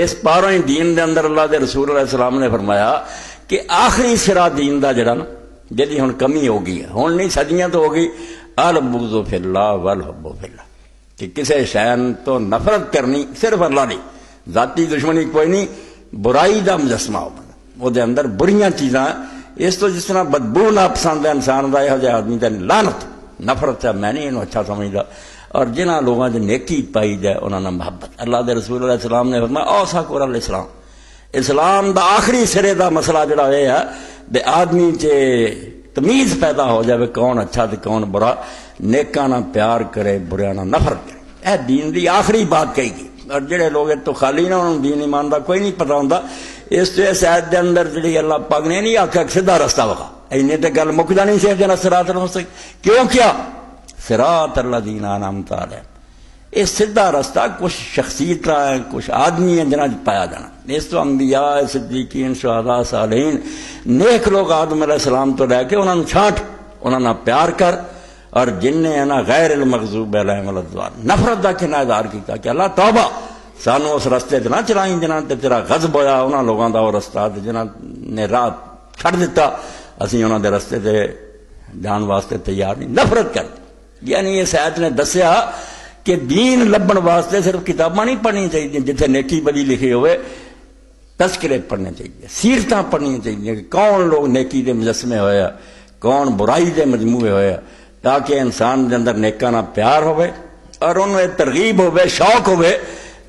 اس پاروں ہی دین دے اندر اللہ دے رسول علیہ السلام نے فرمایا کہ آخری سرا دین دا جڑا نا جدی ہن کمی ہو گئی ہے، ہن نہیں صدیاں تو ہو گئی، البغض فی اللہ والحب فی اللہ، کہ کسی شین تو نفرت کرنی صرف اللہ نہیں، ذاتی دشمنی کوئی نہیں، برائی دا مجسمہ ہو وہ دے اندر بریاں چیزاں، اس تو جس طرح بدبو ناپسند ہے انسان دا یہ آدمی تے لعنت نفرت ہے، میں نہیں انہوں اچھا سمجھدا، اور جنہاں لوگاں دے نیکی پائی جائے انہاں نے محبت۔ اللہ دے رسول علیہ السلام نے فرمایا اوساکر الاسلام، اسلام دا آخری سرے دا مسئلہ جڑا یہ ہے بے آدمی چ تمیز پیدا ہو جائے کون اچھا تے کون برا، نیکاں نہ پیار کرے بریاں نہ نفرت کرے، اے دین دی آخری بات کہی گئی۔ اور جڑے لوگ تو خالی نہ انہوں دین ایمان دا کوئی نہیں پتہ ہوندا، اس تو اس آیت دے اندر جڑی اللہ پاک نے نہیں آکھیا سیدھا رستہ وکھا، اینے تے گل مکدا نہیں سی جنا صراط المستقیم، کیوں کیا صراط الذین انعمت علیہم، یہ سیدھا رستہ کچھ شخصیت رہا ہے، کچھ آدمی ہیں جنہاں پایا جانا، اس تو انبیاء صدیقین شہداء صالحین نیک لوگ آدم علیہ السلام تو لے کے انہوں نے چھانٹ، انہوں نے پیار کر، اور جن نے نا غیر المغضوب علیہم ولا الضالین نفرت دا کنا اظہار کیتا کہ اللہ توبہ سانو اس رستے تے نہ چلائیں جنہاں تے تیرا غضب ہویا، انہاں لوگاں دا وہ رستہ جنہاں نے راہ چھڈ دیتا، اسی انہاں دے رستے تے جان واسطے تیار نہیں، نفرت کر۔ یعنی اس آیت نے دسیا کہ دین لبن واسطے صرف کتاباں نہیں پڑھنی چاہیے جتنے نیکی بدی لکھی ہوئے، تذکرے پڑھنے چاہیے، سیرتاں پڑھنی چاہیے کہ کون لوگ نیکی دے مجسمے ہوئے، کون برائی دے مجموعے ہوئے، تاکہ انسان دے اندر نیکاں نہ پیار ہوئے اور انہوں ترغیب ہوئے، شوق ہوئے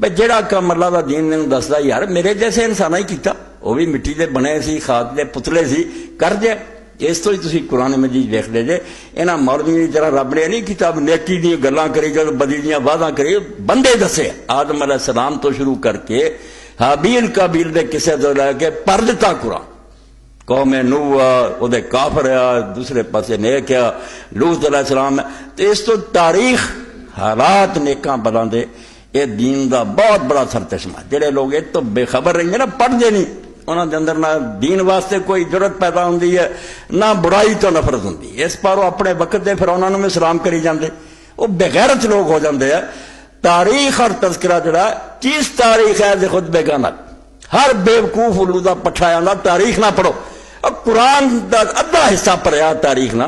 بھئی جڑا کام اللہ دا دین نے دسدا یار میرے جیسے انسان ہی کیتا، وہ بھی مٹی دے بنے سی، خاک دے پتلے سی، کر دے۔ اس تو ہی تسی قرآن مجید دیکھ لے جے، انہاں مولویوں کی طرح رب نے نہیں کتاب نیکی دی گلاں کری جو بدی دیاں وعداں کری، بندے دسے آدم علیہ السلام تو شروع کر کے حابیل قابیل دے قصے تو لے کے پر دتا قرآن، قوم نوح او دے کافر ہے، دوسرے پاسے نیک ہے، لوط علیہ السلام ہے، تو اس تو تاریخ حالات نیکاں بداں دے یہ دین دا بہت بڑا سرچشمہ۔ جڑے لوگ یہ تو بے خبر رہیں گے نا، پڑھتے نہیں، انہاں دے اندر نہ دین واسطے کوئی جرت پیدا ہوندی ہے، نہ برائی تو نفرت ہوندی ہے، اس پاروں اپنے وقت دے پھر انہاں نوں میں سلام کری جاندے، وہ بغیرت لوگ ہو جاندے ہیں۔ تاریخ اور تذکرہ جڑا چیز تاریخ ہے خود بیگانہ، ہر بیوقوف الودہ پٹھا جاندا تاریخ نہ پڑھو، اب قرآن دا ادھا حصہ پڑھیا تاریخ نہ۔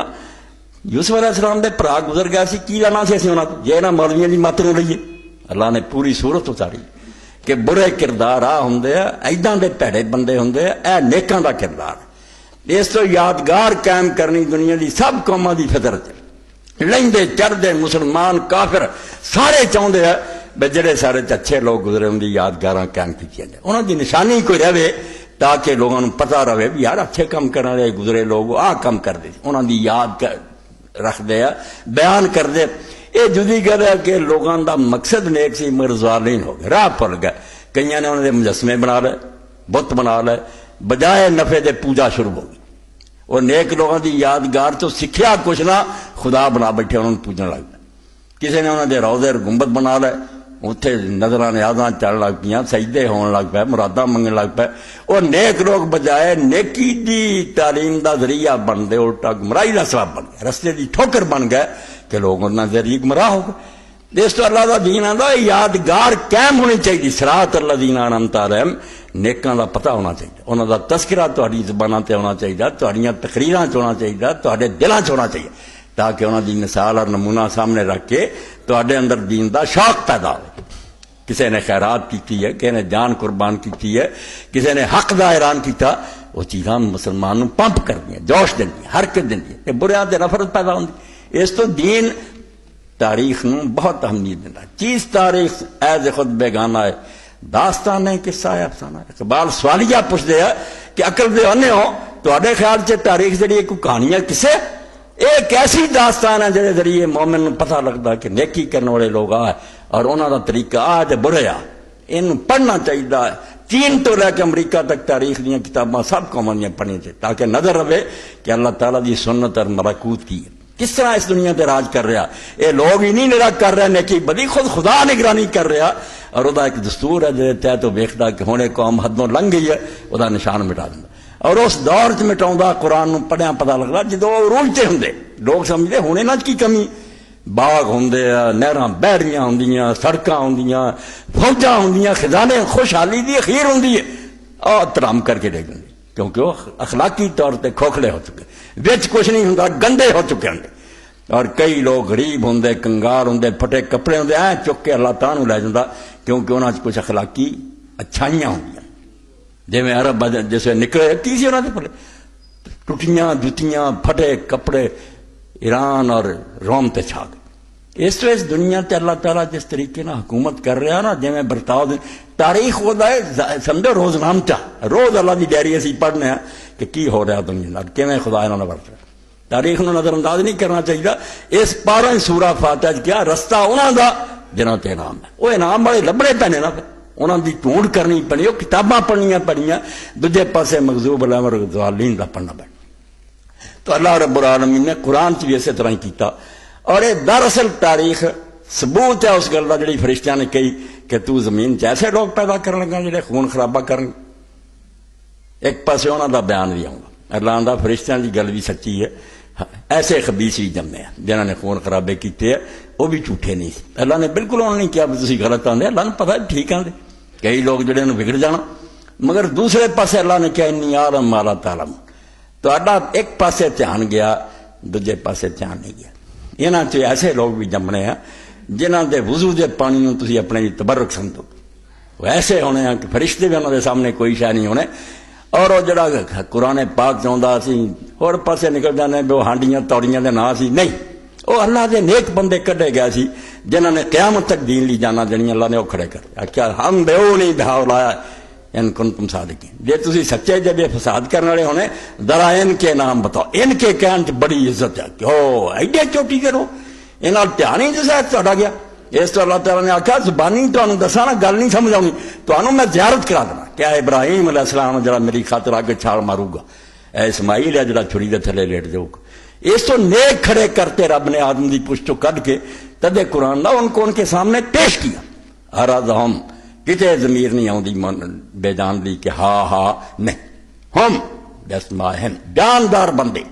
یوسف علیہ السلام دے بھرا گزر گیا سی، کی لانا سی اسی انہاں تو، جے نہ مولویاں دی مت نوں لئیے، اللہ نے پوری صورت اتاری کہ برے کردار آ ہوندے ہیں، ایداں دے پیڑے بندے ہوندے ہیں، اے نیکاں دا کردار۔ اس تو یادگار قائم کرنی دنیا دی سب قوماں دی فطرت ہے، لیندے چڑھدے مسلمان کافر سارے چاہندے ہیں بے جڑے سارے اچھے لوگ گزرے ان دی یادگاراں قائم کیتیاں جائے، انہاں دی نشانی کوئی رہے تاکہ لوگوں نوں پتہ رہے بھی یار اچھے کام کرنے والے گزرے لوگ آ کام کر دے، انہاں دی یاد رکھ دے، بیان کر دے۔ یہ جدی گل ہے کہ لوگوں دا مقصد نیک سی مگر ظالم ہو گئے، راہ پھل گئے، کئیاں نے انہوں نے مجسمے بنا لے، بت بنا لے، بجائے نفع دے پوجا شروع ہو گئی۔ اور نیک لوگوں دی یادگار تو سکھیا کچھ نہ، خدا بنا بیٹھے انہوں نے پوجنے لگ پے، کسی نے انہوں نے روضے گنبد بنا لے، اتنے نظراں نیازاں چڑھ لگ پیاں، سجدے ہون لگ پے، مراداں منگن لگ پے، اور نیک لوگ بجائے نیکی دی تعلیم دا ذریعہ بن دے الٹا گمراہی دا سبب بن گئے، رستے دی ٹھوکر بن گئے کہ لوگ انہاں ذریعے گمراہ ہو گئے۔ اس تو اللہ دا دین آندا یادگار قائم ہونی چاہیے، صراط الذین انعمت علیہم، نیکاں دا پتہ ہونا چاہیے، انہاں دا تذکرہ تہاڈی زباناں تے ہونا چاہیے، تہاڈیاں تقریراں چ ہونا چاہیے، تہاڈے دلاں چ ہونا چاہیے، تاکہ انہاں دی مثال اور نمونہ سامنے رکھ کے تہاڈے اندر دین دا شوق پیدا ہو۔ کسی نے خیرات کیتی ہے، کسی نے جان قربان کیتی ہے، کسی نے حق دا اعلان کیتا، وہ چیزاں مسلمان نوں پمپ کردیاں، جوش دیندیاں، حرکت دیندیاں، کہ بریاں تے نفرت پیدا ہوندی۔ اس تو دین تاریخ نوں بہت اہمیت دینا، چیز تاریخ ایز خود بیگانہ ہے، داستان ہے، قصہ ہے، افسانہ ہے۔ اقبال سوالیہ پوچھتے ہیں کہ عقل دے انے ہو تہاڈے خیال سے تاریخ جڑی کوئی کہانیاں کسے ایک ایسی داستان ہے جہے ذریعے مومن نوں پتہ لگتا کہ نیکی کرنے والے لوگ آ اور انہاں دا طریقہ آ تے برے آ، ان پڑھنا چاہیے۔ چین تو لے کے امریکہ تک تاریخ دیاں کتاباں سب قوماں دیاں پڑھنی چاہیے تاکہ نظر رہے کہ اللہ تعالیٰ دی سنت اور ملکوت کی ہے، کس طرح اس دنیا تے راج کر رہا، یہ لوگ ہی نہیں نرا کر رہے نیکی بدی، خود خدا نگرانی کر رہا، اور وہ ایک دستور ہے جہاں تحت وہ ویکھدا کہ ہن قوم حدوں لنگ گئی ہے، وہ نشان مٹا دیندا، اور اس دور چ مٹاؤں قرآن نوں پڑھیا پتہ لگدا جدوں عروج تے ہوندے لوگ سمجھدے ہونے نہ کی کمی باغ ہوندے آ، نہراں بہڑیاں ہوندیاں، سڑکاں ہوندیاں، فوجاں ہوندیاں، خزانے، خوشحالی دی خیر ہوندی ہے، اور ترام کر کے دے دیں کیونکہ وہ اخلاقی طور پہ کھوکھلے ہو چکے، وچ کچھ نہیں ہوندا، گندے ہو چکے ہیں۔ اور کئی لوگ غریب ہوندے، کنگار ہوندے، پھٹے کپڑے ہوندے، چک کے اللہ تعالیٰ لے جاتا کیونکہ انہاں چ کچھ اخلاقی اچھائیاں ہوندیاں۔ جی میں عرب جیسے نکلے کی سی انہوں نے پڑے ٹوٹیاں جتیاں پھٹے کپڑے ایران اور روم تے چھا گئے۔ اس تو اس دنیا تے اللہ تعالیٰ جس طریقے نہ حکومت کر رہا نا، جی میں برتاؤ تاریخ ہوتا ہے سمجھو روز نامچہ، روز اللہ کی ڈائری اسی پڑھنے ہیں کہ کی ہو رہا دنیا کیویں خدا انہوں نے برت رہا۔ تاریخ نو نظر انداز نہیں کرنا چاہیے۔ اس 12 سورہ فاتحہ کیا رستہ انہوں کا جنہوں تے انعام ہے، وہ انعام والے لبنے پینے نا، انہوں دی ڈھونڈ کرنی پڑی، وہ کتاباں پڑھنیاں پڑیاں، دوجے پاسے مغضوب علیہم والضالین دا پڑھنا پڑا۔ تو اللہ رب العالمین نے قرآن چ بھی اسی طرح ہی کیتا، اور یہ دراصل تاریخ ثبوت ہے اس گل کا جڑی فرشتیاں نے کہی کہ تو زمین چ ایسے لوگ پیدا کرن لگا جڑے خون خرابہ کرن۔ ایک پاسے انہوں دا بیان بھی آؤں گا، اللہ دا فرشتیاں دی گل بھی سچی ہے، ایسے خبیث بھی جمے ہیں جنہوں نے خون خرابے کیتے ہیں، وہ بھی جھوٹے نہیں سی۔ اللہ نے بالکل انہوں نے کیا تسی غلط آندے، اللہ نے پتہ ٹھیک آندے، کئی لوگ جڑے نے بگڑ جانا، مگر دوسرے پاسے اللہ نے کیا انی عالم ما لا تعلم، تو اللہ ایک پاسے دھیان گیا، دوجے پاسے دھیان نہیں گیا۔ یہاں چ ایسے لوگ بھی جمنے ہیں جنہاں دے وضو دے پانی نو تسی اپنے جی تبرک سمجھو، وہ ایسے ہونے ہیں کہ فرشتے بھی انہوں دے سامنے کوئی شے نہیں ہونے۔ اور وہ جڑا قرآن پاک چاہتا سی اور پاسے نکل جانے بھی وہ ہانڈیاں توڑیاں دے نا سی، نہیں، وہ اللہ دے نیک بندے کڈے گیا سی جنہوں نے قیامت تک دین لی جانا جنہیں اللہ نے وہ کھڑے کر کیا ہم بے او نہیں بہاؤ لایا ان کنتم صادقین۔ جے تسی سچے جب یہ فساد کرنے والے ہونے ذرا ان کے نام بتاؤ، ان کے کہن چ بڑی عزت ہے کہ او ایڈے چوٹی کرو، انہاں دھیان ہی جیسا چڑھا گیا۔ اس تو اللہ تعالیٰ نے آخیا زبانی تمہیں دسا نا گل نہیں سمجھ آنی، تمہیں میں زیارت کرا دینا، کیا ابراہیم علیہ السلام جڑا میری خاطر آگے چھال مارو گا، اے اسماعیل ہے جڑا چھری دے تھلے لیٹ جاؤ گا۔ اس تو نیک کھڑے کرتے رب نے آدم دی پشتوں کڈ کے تدے قرآن نہ ان کو ان کے سامنے پیش کیا۔ ارادہم کتے ضمیر نہیں آؤں دی بے جان دی کہ ہاں ہاں نہیں، ہم بسمائہم جاندار بندے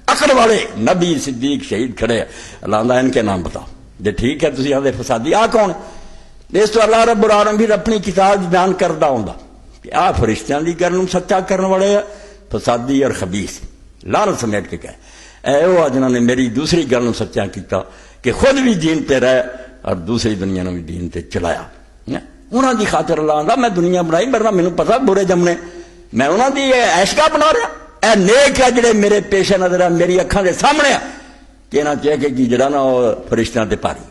عقل والے نبی صدیق شہید کھڑے، اللہ اللہ ان کے نام بتاؤ جی ٹھیک ہے تسی آدھے فسادی آ کون ہے؟ اس تو اللہ رب العالمین بھی اپنی کتاب بیان کردہ ہوں کہ آ فرشتیاں دی گل سچا کرنے والے فسادی اور خبیث لعنت سمیٹ کے کہے اے وہ جنہوں نے میری دوسری گل سچا کیتا کہ خود بھی دین تے رہے اور دوسری دنیا نے بھی دین تے چلایا۔ انہوں دی خاطر اللہ آندا میں دنیا بنائی ورنہ مینوں پتہ برے جمنے، میں انہوں دی عیشگاہ بنا رہا، اے نیک ہے جڑے میرے پیش نظر ہے میری اکھاں دے سامنے ہے کہنا چاہیے کہ جڑا نا وہ فرشتیاں تے پاری۔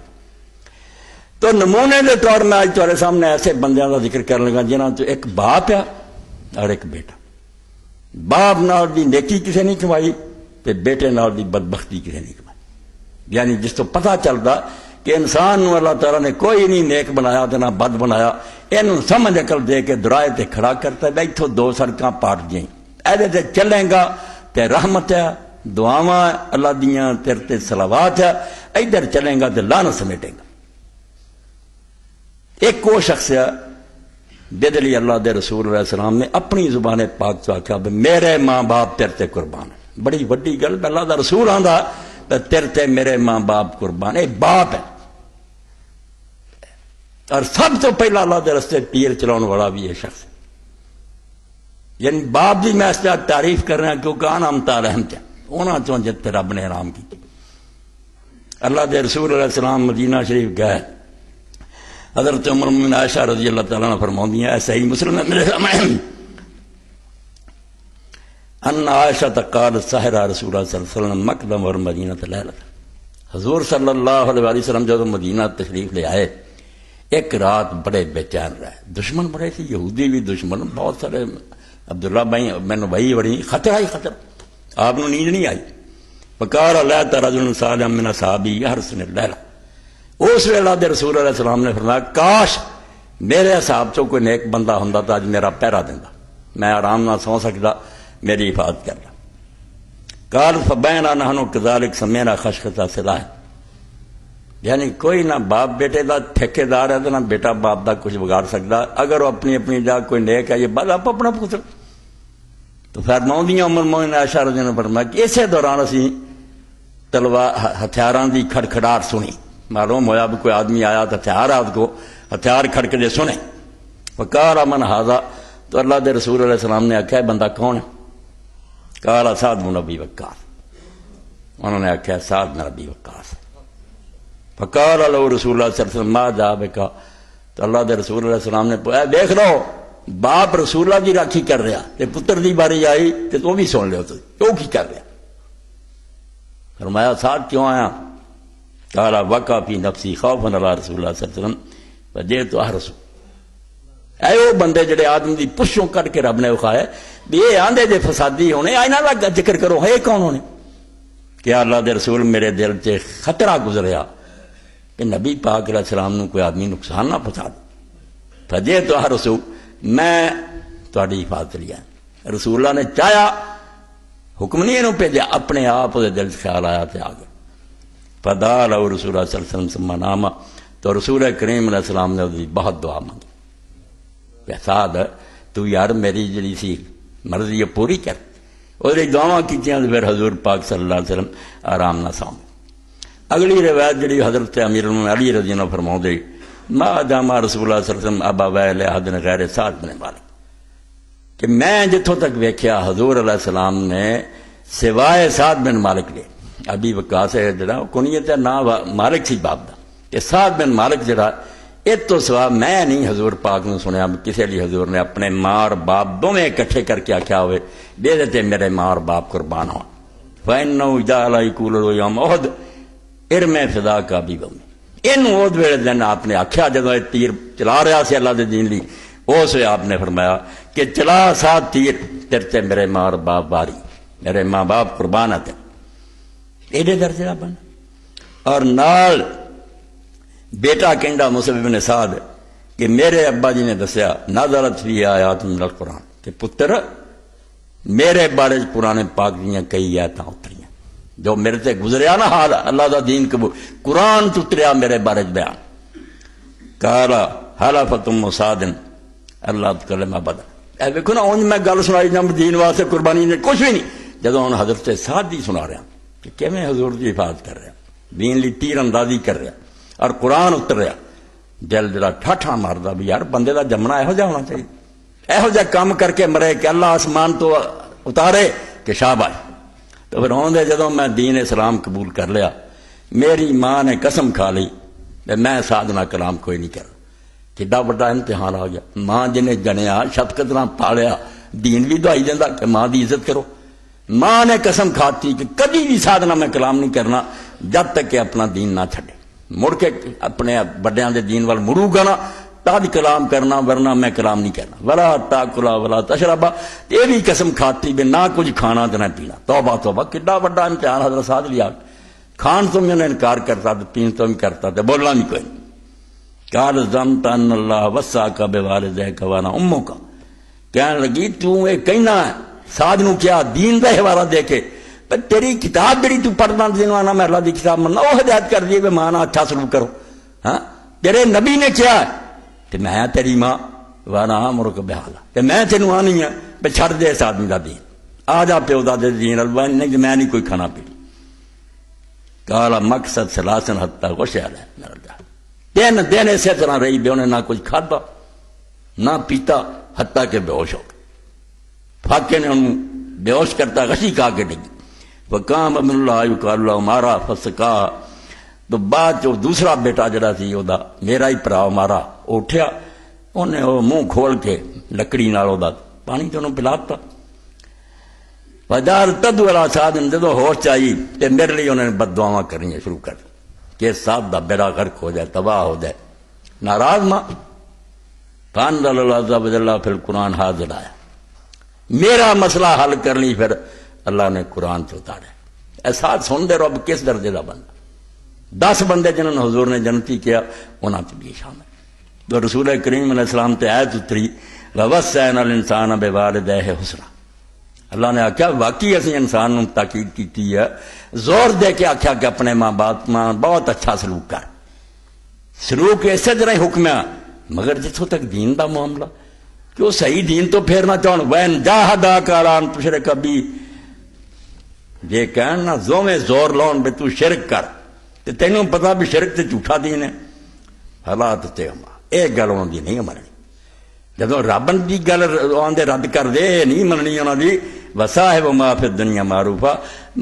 تو نمونے دے طور میں آج تمہارے سامنے ایسے بندیاں کا ذکر کرنے لگا جنہاں تو ایک باپ ہے اور ایک بیٹا۔ باپ نال دی نیکی کسے نہیں کمائی تے بیٹے نال دی بدبختی کسے نہیں کمائی، یعنی جس تو پتہ چلتا کہ انسان نو اللہ تعالیٰ نے کوئی نہیں نیک بنایا تے نہ بد بنایا، اینوں سمجھ عقل دے کے درائے تے کھڑا کرتا ہے بیٹھو دو سڑکاں پاٹ جائیں ایدے تے چلیں گا تے رحمت ہے، دعاواں اللہ دیاں تیرے تے صلوات ہے، ادھر چلیں گا تے لعنت سمیٹے گا۔ ایک وہ شخص ہے بدلی اللہ دے رسول علیہ السلام نے اپنی زبان پاک تو آکھا میرے ماں باپ تیرے تے قربان ہے، بڑی وڈی گل، اللہ دا رسول آندا تے تیرے تے میرے ماں باپ قربان، اے باپ ہے۔ اور سب تو پہلا اللہ دے رستے پیر چلاؤن والا بھی یہ شخص ہے، یعنی باپ دی میں اس طرح تعریف کر رہا ہوں کیونکہ انعمتا رحمت ہے انہاں چوں جت رب نے حرام کی۔ اللہ دے رسول علیہ السلام مدینہ شریف گئے، حضرت عمر بن عائشہ رضی اللہ تعالیٰ عنہ فرماتی ہیں ایسا ہی مسلم ہے میرے سامنے ان عائشہ قال سحر رسول اللہ صلی اللہ علیہ وسلم مقدم اور مدینہ لیلۃ، حضور صلی اللہ علیہ وسلم جب مدینہ تشریف لے آئے ایک رات بڑے بے چین رہے، دشمن بڑے تھے، یہودی بھی دشمن، بہت سارے عبداللہ بھائی میں بھائی بڑی خطرہ ہی خطرہ، آپ نے نیند نہیں آئی۔ فقال لیت رجل صالح من اصحابی یحرسن اللیلہ، اس ویلہ دے رسول علیہ السلام نے فرمایا کاش میرے حساب چوں کوئی نیک بندہ ہوندا تو اج میرا پہرا دیندا، میں آرام نہ سو سکدا، میری حفاظت کردا۔ قال فبینا نحن کذالک سمعنا خشخشۃ سلاح، یعنی کوئی نہ باپ بیٹے دا ٹھیکیدار ہے تو نہ بیٹا باپ دا کچھ بگاڑ سکتا، اگر وہ اپنی اپنی جگہ کوئی نیک ہے یہ بات آپ اپنا پوچھ۔ تو فرماؤندیاں عمر مومن عائشہ رضی اللہ عنہا نے فرمایا کہ اسی دوران اسی تلوار ہتھیاراں دی کھڑکھڑاہٹ سنی، معلوم ہوا بھی کوئی آدمی آیا تو ہتھیار کو ہتھیار کھڑکتے سنے وقال من ہذا، تو اللہ دے رسول علیہ السلام نے آخیا بندہ کون ہے؟ قال سعد بن ابی وقاص، انہوں نے آخیا سعد بن ابی وقاص۔ فقال له رسول اللہ صلی اللہ علیہ وسلم ما جاء بک، تو اللہ دے رسول علیہ السلام نے پوچھا دیکھ لو باپ رسول اللہ دی راکھی کر رہا تے پتر دی باری آئی تے تو بھی سن لو، تو کی کر رہا؟ فرمایا سعد کیوں آیا؟ قال وقع فی نفسی خوفا علی رسول اللہ صلی اللہ علیہ وسلم فجئت احرسو۔ اے وہ بندے جڑے آدمی دی پشوں کٹ کے رب نے وکھایا بھی یہ آندے جے فسادی ہونے آئنا لگا ذکر کرو ہے کون ہونے؟ کہ اللہ دے رسول میرے دل سے خطرہ گزریا کہ نبی پاک علیہ السلام نو کوئی آدمی نقصان نہ پہنچا دے۔ فجئت احرسو، میں تہاڈی حفاظت لیا۔ رسول اللہ نے چاہیا، حکم نہیں انہوں بھیجا، اپنے آپ دے دل سے خیال آیا تے آ گیا۔ فدعا له رسول اللہ صلی اللہ علیہ وسلم ثم نام، تو رسول کریم علیہ السلام نے دی بہت دعا مانگی کہ سعد تو یار میری جڑی سی مرضی ہے پوری کر، اور دعا کیتیاں پھر حضور پاک صلی اللہ علیہ وسلم آرام نہ سو۔ اگلی روایت جڑی حضرت امیر المومنین علی رضی اللہ عنہ فرماؤندے ما جامع رسول اللہ صلی اللہ علیہ وسلم ابا ویل احد غیر سعد بن مالک، کہ میں جتوں تک ویکھیا حضور علیہ السلام نے سوائے سعد بن مالک لے، ابی وقاص ہے جڑا کنیت ہے نا مالک سی باپ دا، کہ سعد بن مالک جڑا اس تو سوا میں نہیں حضور پاک نے سنیا کسی لیے حضور نے اپنے ماں اور باپ دونوں اکٹھے کر کے آخیا ہوئے دے دیتے میرے ماں اور باپ قربان ہو۔ فَإِنَّهُ جَعَلَ يَقُولُ يَوْمَ أُحُدٍ اِرْمِ فِدَاكَ أَبِي وَأُمِّي، اینوں اس ویلے دن آپ نے آخیا جدو تیر چلا رہا سی اللہ دے دین لی، اس ویلے آپ نے فرمایا کہ چلا ساتھ تیر تیرے تے میرے ماں اور باپ باری، میرے ماں باپ قربان آتے ایڈے درجے کا بن۔ اور نال بیٹا کہندا مصعب بن سعد کہ میرے ابا جی نے دسیا نازلت فی آیات من القرآن، کہ پتر میرے بارے قرآن پاک دیاں کئی آیتاں اتریاں جو میرے تے گزریا نا حال اللہ دا دین قبول قرآن اتریا میرے بارے بیان۔ کالا حلفتم سعد اللہ تکلم ابدا، اے ویکھو نا اونج میں گل سنائی جا دین واسطے قربانی نے کچھ بھی نہیں، جدوں ہن حضرت سعد دی سنا رہا کہ کیویں حضور دی حفاظت کر رہا، دین لی تیر اندازی کر رہا اور قرآن اتر رہا، دل جڑا ٹھاٹھا ماردا بھی یار بندے دا جمنا یہو جہا ہونا چاہیے، یہو جہا کام کر کے مرے کہ اللہ آسمان تو اتارے کہ شاباش۔ تو پھر ہوندے جدوں میں دین اسلام قبول کر لیا میری ماں نے قسم کھا لی کہ میں سادنا کلام کوئی نہیں کر، کڈا بڑا امتحان آ گیا۔ ماں جنہیں جنیا شفقت نہ پالیا دین بھی دعائی دینا کہ ماں دی عزت کرو، ماں نے قسم کھاتی کہ کبھی بھی سادنا میں کلام نہیں کرنا جب تک کہ اپنا دین نہ چھڑے، مڑ کے اپنے بڑیاں دے دین وال مڑو گا نا تاج کلام کرنا، ورنہ میں کلام نہیں کرنا۔ ولا تاکلا ولا تشربا، یہ بھی قسم کھاتی بھی نہ کچھ کھانا تو نہ پینا۔ توبہ توبہ، کڈا بڑا امتحان حضرت سعد لیا، کھان تو میں نے انکار کرتا تو پین تو بھی کرتا تو بولنا بھی کوئی نہیں۔ قال ظننت ان اللہ وصاک بوالدیک وانا امک، کہنے لگی تو یہ کہنا ہے سعد نو کیا دین دا حوالہ دے کے تیری کتاب جڑی تو پڑھنا دینوانا میں اللہ دی کتاب مننا وہ ہدایت کر دیے کہ مانا اچھا سلوک کرو، ہاں تیرے نبی نے کیا ہے کہ میں تیری ماں وانا امرک بحالا، کہ میں تینوں آنی ہے پہ چھڑ دے اس آدمی دا دین، آ جا پیو دا دے دین الوان نہیں کہ میں نہیں کوئی کھانا پی۔ کالا مقصد سلاسن حتی غشیال ہے میرا جا، تین دن اسی طرح رہی بے انہیں نہ کچھ کھاتا نہ پیتا حتیٰ کہ بے ہوش ہو گئے، فاقے نے انہوں بے ہوش کرتا غشی کھا کے ڈگی۔ وقام ابن اللہ یقال اللہ مارا فسکا، تو بعد جو دوسرا بیٹا جڑا سی وہ میرا ہی پراؤ مارا اٹھیا، انہیں وہ منہ کھول کے لکڑی نال وہ پانی تو انہوں پلاتا۔ وجال تدو والا سعد جدو ہوش چاہیے تو میرے لیے انہوں نے بد دعاواں کرنی شروع کر دی کہ سعد دا بیڑا غرق ہو جائے، تباہ ہو جائے، ناراض ماں فانزل اللہ عز و جل فی القرآن حاضر آیا، میرا مسئلہ حل کرنی پھر اللہ نے قرآن سے اتارے۔ احساس سن دے رب کس درجے کا بندہ، 10 بندے جنہوں نے حضور نے جنتی کیا انہوں نے بھی شامل۔ تو رسول کریم علیہ السلام تے آیت اتری وَوَصَّيْنَا الْإِنسَانَ بِوَالِدَيْهِ حُسْنًا، اللہ نے آخیا واقعی اسی انسان نے تاکید کی ہے، زور دے کے آخیا کہ اپنے ماں باپ ماں بہت اچھا سلوک کر، سلوک اسی طرح ہی حکم ہے، مگر جتوں تک دین دا معاملہ کہ وہ صحیح دین تو پھیرنا چاہن وین جاہداک علی ان تشرک بی، جے کہن نا زویں زور لاؤن بے تو شرک کر، تو تینوں پتا بھی شرک تے جھوٹا دین ہے، حالات تے یہ گل انہوں دی نہیں مننی۔ جدو رب کی گل آدھے رد کر دے نہیں مننی انہوں دی، وسا ہے وہ معاف دنیا معروف آ،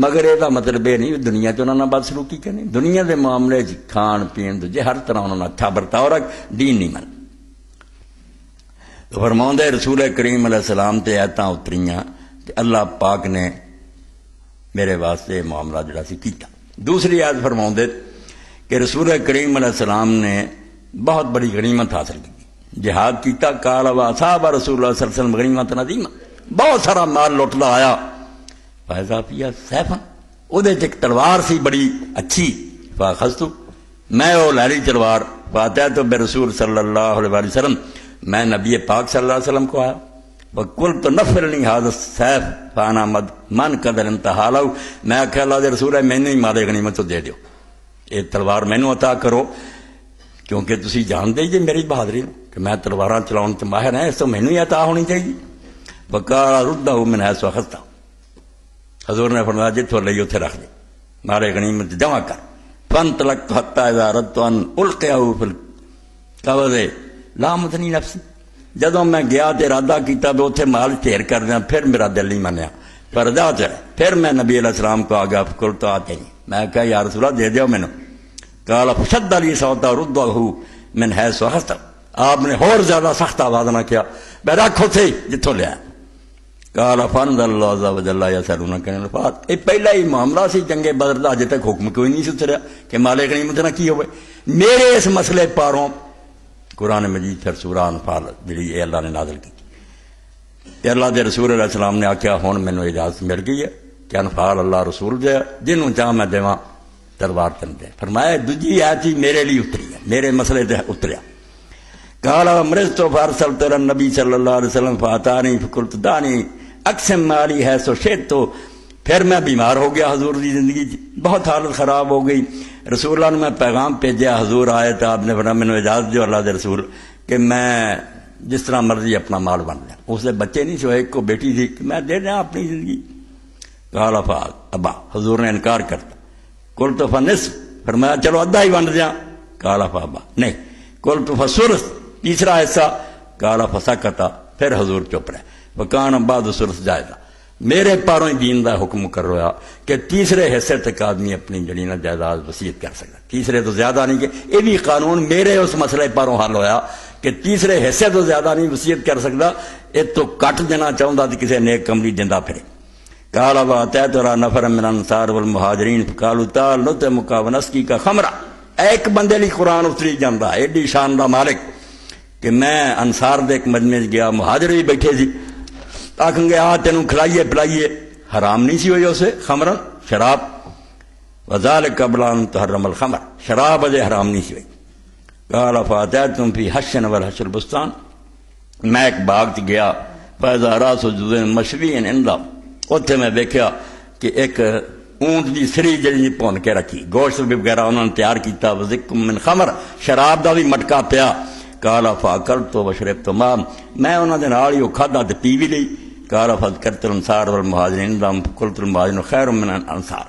مگر یہ مطلب یہ نہیں دنیا چ انہوں نے بد سلوکی کرنی، دنیا کے معاملے کھان پین دوجے ہر طرح انہوں نے اچھا برتاؤ رکھ، دین نہیں من۔ تو فرماؤں دے رسول کریم علیہ السلام تے آیتاں اتریاں کہ اللہ پاک نے میرے واسطے معاملہ جڑا سی کیتا۔ دوسری آیت فرماؤں دے کہ رسول کریم علیہ السلام نے بہت بڑی غنیمت حاصل کی، جہاد کیتا، قال واصحاب رسول اللہ صلی اللہ علیہ وسلم غنیمت عظیمہ، بہت سارا مال لوٹلا آیا، فیضا فیہا سیفا، وہ ایک تلوار سی بڑی اچھی، فاخذتو، میں وہ لے لی تلوار، فاتحت برسول صلی اللہ علیہ وسلم، میں نبی پاک صلی اللہ علیہ وسلم کو آیا، وقلت نفرنی هذا السیف فانا من قدر انتہا لو، میں آخیا اللہ دے رسول ہے میں نہیں مال غنیمت تو دے دیو، یہ تلوار مینوں عطا کرو، کیونکہ تسی جانتے جی میری بہادری کہ میں تلواراں چلاؤن تے ماہر ہیں، اس تو مینوں ہی عطا ہونی چاہیے۔ وقال ردہ من حیث اخذتہ، حضور نے فرمایا جتھوں لئی اتھے رکھ دے، مارے غنیمت جمع کر۔ فانطلقت حتی اذا اردت ان القیہ فی القبض لامتنی نفسی، جدوں میں گیا تے ارادہ کیتا بھی اتھے مال ڈھیر کر دیا، پھر میرا دل نہیں منیا، پر رضا چلے، پھر میں نبی علیہ السلام کو آگیا، فقلت آتے نہیں، میں کہا یا رسول اللہ دے دیو مینوں، قال فشد علی صوتا ردہ من حیث اخذتہ، آپ نے اور زیادہ سخت آواز نہ کیا، میں رکھو تھے جتھوں لیا۔ قال فانزل اللہ عز و جل یسألونک عن الانفال، یہ پہلا ہی معاملہ سی جنگ بدر دا، اجے تک حکم کوئی نہیں سی اتریا کہ مال غنیمت نہ کی ہوئے۔ میرے اس مسئلے پاروں قرآن مجید پھر سورہ انفال جڑی یہ اللہ نے نازل کی، کہ اللہ دے رسول علیہ السلام نے آخیا ہن مینوں اجازت مل گئی ہے کہ انفال اللہ رسول دے، جنوں چاہ میں دیواں تلوار تن دے۔ فرمایا دوجی آیت ہی میرے لیے اتری ہے، میرے مسئلے تے اتریا۔ قال مرضت فارسلت الى النبی صلی اللہ علیہ وسلم فاتانی فقلت دانی اقسم مالی ہے سو شیت، تو پھر میں بیمار ہو گیا حضور دی زندگی، بہت حالت خراب ہو گئی، رسول اللہ نے میں پیغام بھیجا، حضور آئے تو آپ نے فرمایا مینوں اجازت دیو اللہ دے رسول کہ میں جس طرح مرضی اپنا مال بن لیا، اس دے بچے نہیں سو، ایک کو بیٹی تھی، کہ میں دے دیا اپنی زندگی۔ قال ابا، حضور نے انکار کرتا، قلت فنصف، فرمایا چلو ادھا ہی بن دیا، قال فابا، نہیں، قلت فثلث، تیسرا حصہ، قال فسکتا، پھر حضور چپ رہے، وکان بعد ثلث جائزہ، میرے پاروں ہی دین دا حکم کر رہا کہ تیسرے حصے تک آدمی اپنی جڑی نا جائیداد وصیت کر سکتا، تیسرے تو زیادہ نہیں، کہ یہ بھی قانون میرے اس مسئلے پاروں حل ہویا کہ تیسرے حصے تو زیادہ نہیں وصیت کر سکتا، یہ تو کٹ دینا چاہتا تو کسی نیک عملی دینا پھرے۔ قال واتیت نفر من الانصار والمہاجرین فقالوا تعال نطعمک ونسقیک خمرا، ایک بندے لی قرآن اتری جاندہ، ایڈی شان دا مالک کہ میں انصار دے ایک مجمع گیا، مہاجر بھی بیٹھے سی، آکھیں گے آ تینوں کھلائیے پلائیے، حرام نہیں سی ہوئی اسے خمرن شراب، وذالک قبل ان تحرم الخمر، شراب اجے حرام نہیں سی ہوئی۔ قال فاتیتم فی حشن والحش البستان، میں ایک باغ چ گیا، فاذا راس جذع مشوی عندہ، اتنے میں دیکھا کہ ایک اونٹ دی سری جڑی پون کے رکھی، گوشت بھی وغیرہ انہوں نے تیار کیتا، وذکم من خمر، شراب دا بھی مٹکا پیا۔ قال فاکلت وشربت ما، میں انہوں نے نال ہی کھادا تے پی بھی لئی۔ قال فذکرت الانصار والمہاجرین قلت المہاجرون خیر من الانصار،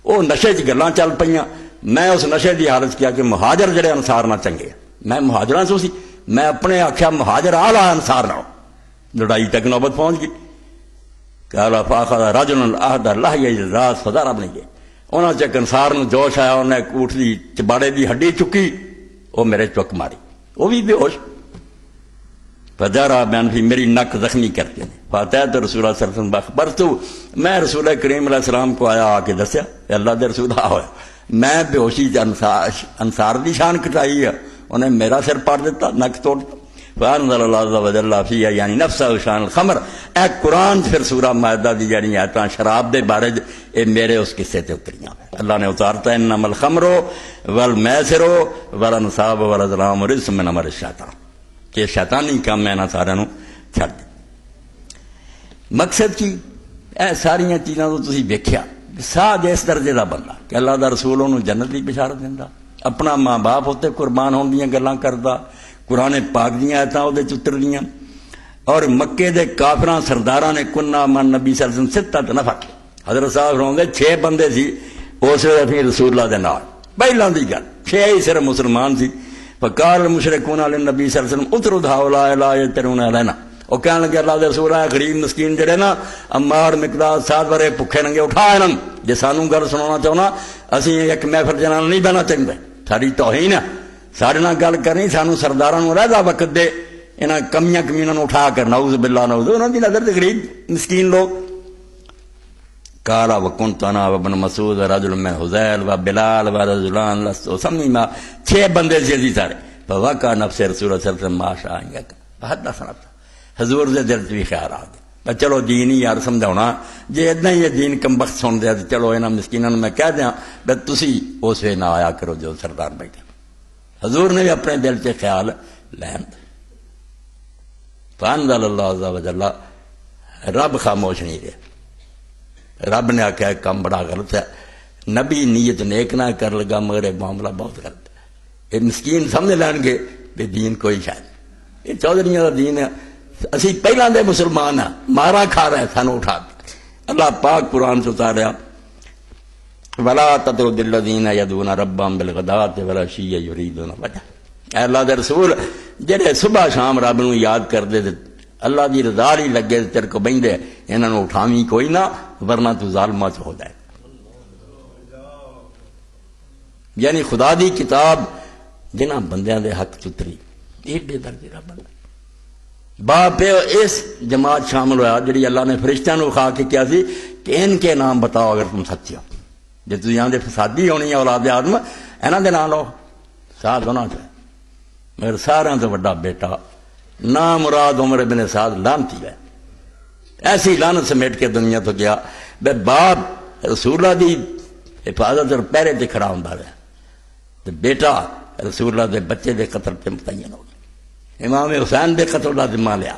وہ نشے چ گلاں چل پئیاں، میں اس نشے دی حالت کیا کہ مہاجر جڑے انصار نہ چنگے، میں مہاجراں سو سی، میں اپنے آکھیا مہاجر اعلیٰ انصار نہ، لڑائی تک نوبت پہنچ گئی۔ قال فاخذ رجل العهد لحیہ الراس فضربنی، انہاں چ انصار نو جوش آیا، انہیں ایک اونٹ دی چباڑے دی ہڈی چکی، وہ میرے چک ماری، وہ بھی بے ہوش، فجرا بین فی، میری نک زخمی کرتے ہیں۔ فاتحت رسول اللہ صلی اللہ علیہ وسلم بخبرتو، میں رسول کریم علیہ السلام کو آیا، آ کے دسیا اللہ دے رسول آ ہویا، میں بے ہوشی انصار دی شان کٹائی ہے، انہیں میرا سر پاڑ دیتا، نک توڑ دیتا۔ فانزل اللہ عز و جل فیہا یعنی نفسہ شان الخمر، اے قرآن پھر سورہ مائدہ دی جڑی آیتاں شراب دے بارے اے میرے اس قصے تے اتریاں، اللہ نے اتارتا انما الخمر والمیسر والانصاب والازلام رجس من عمل الشیطان، کہ شیطانی کام میں نہ سارے نو چھڑ دے۔ مقصد کی اے ساریاں چیزاں تو تسی ویکھیا، ساج اس درجے دا بندہ کہ اللہ دا رسول انہوں جنت دی بشارت دیندا، اپنا ماں باپ ہوتے قربان ہون دیاں گلاں کردا، قرآن پاک دیاں آیتاں او دے چتر دیاں، اور مکے دے کافراں سرداراں نے کننا من نبی صلی اللہ علیہ وسلم ستہ نفر، حضرت صاحب فرماندے 6 بندے سی اس ویلے رسول اللہ دے نال، پہلوں کی گل، چھ ہی صرف مسلمان سی. فقال المشرکون للنبی صلی اللہ علیہ وسلم اطرد ہؤلاء لا یجترون علینا. وہ کہنے لگے اللہ دے رسول ہے غریب مسکین جڑے نا عمار مقداد سعد ورے بھکھے ننگے اٹھا انہاں جے سانوں گل سنانا چاہنا اسی ایک محفل جنان نہیں بہنا چاہتے، ساری توہین ہے سارے نال گل کرنی، سانوں سرداراں نوں علیحدہ وقت دے انہاں کمیاں کمیناں نوں اٹھا کر نعوذ باللہ نعوذ انہاں دی نظر تے غریب مسکین لوگ. قال وكنت انا وابن مسعود ورجل من حذیل وبلال ورجلان لست سمما، چھ بندے سی سارے. فوقع نفس رسول اللہ صلی اللہ علیہ وسلم ما شاء حدثنا، حضور دے دل بھی خیال آ گیا چلو دین ہی یار سمجھاؤنا، جے ادنا ہی دین کم بخت سن دیا تو چلو انہاں مسکیناں میں کہہ دیاں بے تسی اس وے نہ آیا کرو جو سردار بیٹھے. حضور نے بھی اپنے دل سے خیال لین. فانزل اللہ عز و جل، رب خاموش نہیں رہا. رب نے آخیا کام بڑا غلط ہے، نبی نیت نیک نہ کر لگا مگر یہ معاملہ بہت غلط ہے. یہ مسکین سمجھ لین گے بے دین کوئی شاید یہ چودھریوں کا دین ہے، اسی پہلے دے مسلمان ہیں، مارا کھا رہے ہیں سانو اٹھا کے. اللہ پاک قرآن سے اتاریا ولا تطرد الذین یدعون ربهم بالغداۃ والعشی یریدون وجہہ. اے اللہ دے رسول جڑے صبح شام رب نو یاد کردے تے اللہ دی رضا ہی لگے تیرے کو بہندے انہاں نو اٹھاویں کوئی نہ ورنہ تو ظالماں چ ہو جائے. یعنی خدا دی کتاب جنہاں بندیاں دے حق چتری ایڈے درجے دا بندہ باپ اس جماعت شامل ہوا جڑی اللہ نے فرشتیاں نو کھا کے کیا سی کہ ان کے نام بتاؤ اگر تم سچے ہو. جے تسی یہاں دے فسادی ہونی ہے اولاد آدم انہاں دے نام لو سعد ہونا چاہیے. مگر سارا تو بڑا بیٹا نام مراد عمر بن سعد لانتی ہے، ایسی لانت سمیٹ کے دنیا تو گیا. بے باپ رسول اللہ دی حفاظت اور پہرے تے کھڑا ہوندا رہا تے بیٹا رسول اللہ دے بچے دے قتل پہ متعین ہو گیا. امام حسین دے قتل دا ذمہ لیا.